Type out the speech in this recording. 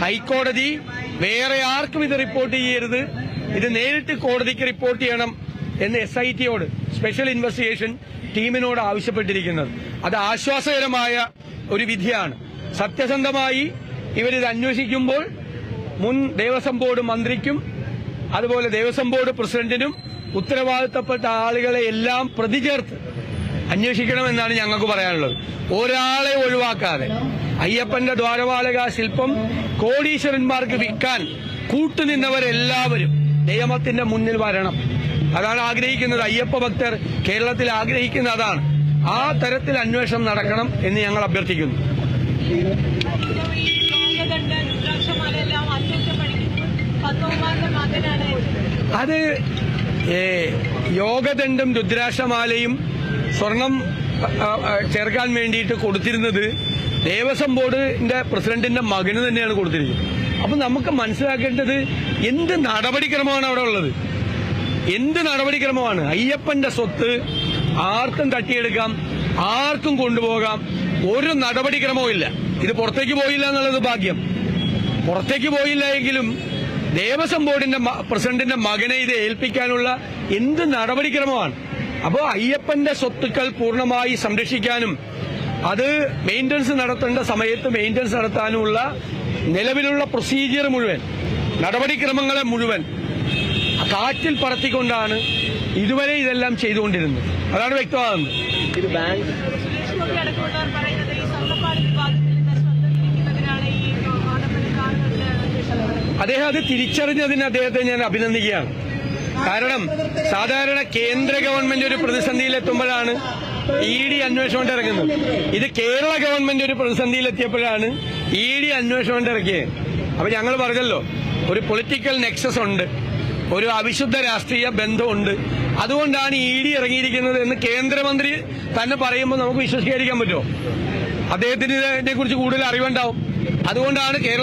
ഹൈക്കോടതി വേറെ ആർക്കും ഇത് റിപ്പോർട്ട് ചെയ്യരുത്, ഇത് നേരിട്ട് കോടതിക്ക് റിപ്പോർട്ട് ചെയ്യണം എന്ന് SITയോട് സ്പെഷ്യൽ ഇൻവെസ്റ്റിഗേഷൻ ടീമിനോട് ആവശ്യപ്പെട്ടിരിക്കുന്നത്. അത് ആശ്വാസകരമായ ഒരു വിധിയാണ്. സത്യസന്ധമായി ഇവരിത് അന്വേഷിക്കുമ്പോൾ മുൻ ദേവസ്വം ബോർഡ് മന്ത്രിക്കും അതുപോലെ ദേവസ്വം ബോർഡ് പ്രസിഡന്റിനും ഉത്തരവാദിത്തപ്പെട്ട ആളുകളെ എല്ലാം പ്രതി ചേർത്ത് അന്വേഷിക്കണമെന്നാണ് ഞങ്ങൾക്ക് പറയാനുള്ളത്. ഒരാളെ ഒഴിവാക്കാതെ അയ്യപ്പന്റെ ദ്വാരപാലക ശില്പം കോടീശ്വരന്മാർക്ക് വിൽക്കാൻ കൂട്ടുനിന്നവരെല്ലാവരും നിയമത്തിന്റെ മുന്നിൽ വരണം. അതാണ് ആഗ്രഹിക്കുന്നത്. അയ്യപ്പ ഭക്തർ കേരളത്തിൽ ആഗ്രഹിക്കുന്ന അതാണ്. ആ തരത്തിൽ അന്വേഷണം നടക്കണം എന്ന് ഞങ്ങൾ അഭ്യർത്ഥിക്കുന്നു. അത് യോഗദണ്ഡും രുദ്രാക്ഷമാലയും സ്വർണം ചേർക്കാൻ വേണ്ടിയിട്ട് കൊടുത്തിരുന്നത് ദേവസ്വം ബോർഡിന്റെ പ്രസിഡന്റിന്റെ മകന് തന്നെയാണ് കൊടുത്തിരിക്കുന്നത്. അപ്പൊ നമുക്ക് മനസ്സിലാക്കേണ്ടത് എന്ത് നടപടിക്രമമാണ് അവിടെ ഉള്ളത്, എന്ത് നടപടിക്രമമാണ്. അയ്യപ്പന്റെ സ്വത്ത് ആർക്കും തട്ടിയെടുക്കാം, ആർക്കും കൊണ്ടുപോകാം, ഒരു നടപടിക്രമവും ഇല്ല. ഇത് പുറത്തേക്ക് പോയില്ല എന്നുള്ളത് ഭാഗ്യം. പുറത്തേക്ക് പോയില്ല എങ്കിലും ദേവസ്വം ബോർഡിന്റെ പ്രസിഡന്റിന്റെ മകനെ ഇത് ഏൽപ്പിക്കാനുള്ള എന്ത് നടപടിക്രമമാണ്. അപ്പോൾ അയ്യപ്പന്റെ സ്വത്തുക്കൾ പൂർണ്ണമായി സംരക്ഷിക്കാനും അത് മെയിന്റനൻസ് നടത്തേണ്ട സമയത്ത് മെയിന്റനൻസ് നടത്താനുമുള്ള നിലവിലുള്ള പ്രൊസീജിയർ മുഴുവൻ, നടപടിക്രമങ്ങളെ മുഴുവൻ കാറ്റിൽ പറത്തിക്കൊണ്ടാണ് ഇതുവരെ ഇതെല്ലാം ചെയ്തുകൊണ്ടിരുന്നത്. അതാണ് വ്യക്തമാകുന്നത്. ഇത് ബാങ്ക് അദ്ദേഹം അത് തിരിച്ചറിഞ്ഞതിന് അദ്ദേഹത്തെ ഞാൻ അഭിനന്ദിക്കുകയാണ്. കാരണം സാധാരണ കേന്ദ്ര ഗവൺമെന്റ് ഒരു പ്രതിസന്ധിയിലെത്തുമ്പോഴാണ് ED അന്വേഷണം ഇറങ്ങുന്നത്. ഇത് കേരള ഗവൺമെന്റ് ഒരു പ്രതിസന്ധിയിലെത്തിയപ്പോഴാണ് ED അന്വേഷണം ഇറക്കിയത്. അപ്പൊ ഞങ്ങൾ പറഞ്ഞല്ലോ, ഒരു പൊളിറ്റിക്കൽ നെക്സസ് ഉണ്ട്, ഒരു അവിശുദ്ധ രാഷ്ട്രീയ ബന്ധമുണ്ട്, അതുകൊണ്ടാണ് ED ഇറങ്ങിയിരിക്കുന്നത് എന്ന് കേന്ദ്രമന്ത്രി തന്നെ പറയുമ്പോൾ നമുക്ക് വിശ്വസിക്കാതിരിക്കാൻ പറ്റുമോ? അദ്ദേഹത്തിന് ഇതിനെ കുറിച്ച് കൂടുതൽ അറിവുണ്ടാവും. അതുകൊണ്ടാണ് കേരള